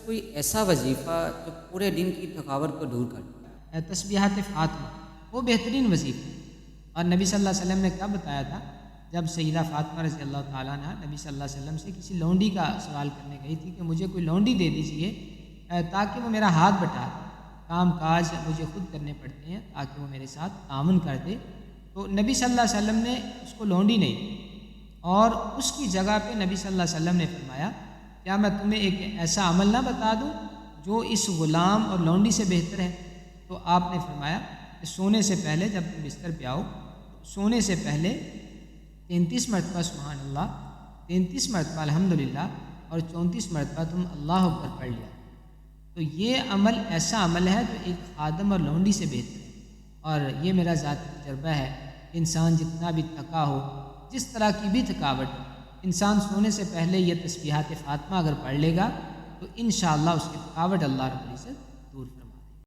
کوئی ایسا وظیفہ جو پورے دن کی تھکاوٹ کو دور کرے؟ تسبیحات فاطمہ وہ بہترین وظیفہ ہے، اور نبی صلی اللہ علیہ وسلم نے کیا بتایا تھا؟ جب سیدہ فاطمہ رضی اللہ تعالیٰ عنہ نبی صلی اللہ علیہ وسلم سے کسی لونڈی کا سوال کرنے گئی تھی کہ مجھے کوئی لونڈی دے دیجیے تاکہ وہ میرا ہاتھ بٹا دے، کام کاج مجھے خود کرنے پڑتے ہیں تاکہ وہ میرے ساتھ تعاون کر دے، تو نبی صلی اللہ علیہ وسلم نے اس کو لونڈی نہیں دی، اور اس کی جگہ پہ نبی صلی اللہ علیہ وسلم نے فرمایا کیا میں تمہیں ایک ایسا عمل نہ بتا دوں جو اس غلام اور لونڈی سے بہتر ہے؟ تو آپ نے فرمایا کہ سونے سے پہلے جب تم بستر پہ آؤ، سونے سے پہلے 33 مرتبہ سبحان اللہ، 33 مرتبہ الحمدللہ، اور 34 مرتبہ تم اللہ اکبر پڑھ لیا۔ تو یہ عمل ایسا عمل ہے جو ایک خادم اور لونڈی سے بہتر ہے، اور یہ میرا ذاتی تجربہ ہے۔ انسان جتنا بھی تھکا ہو، جس طرح کی بھی تھکاوٹ ہو، انسان سونے سے پہلے یہ تسبیحات فاطمہ اگر پڑھ لے گا تو انشاءاللہ اس کی تھکاوٹ اللہ رب العزت دور فرمائے۔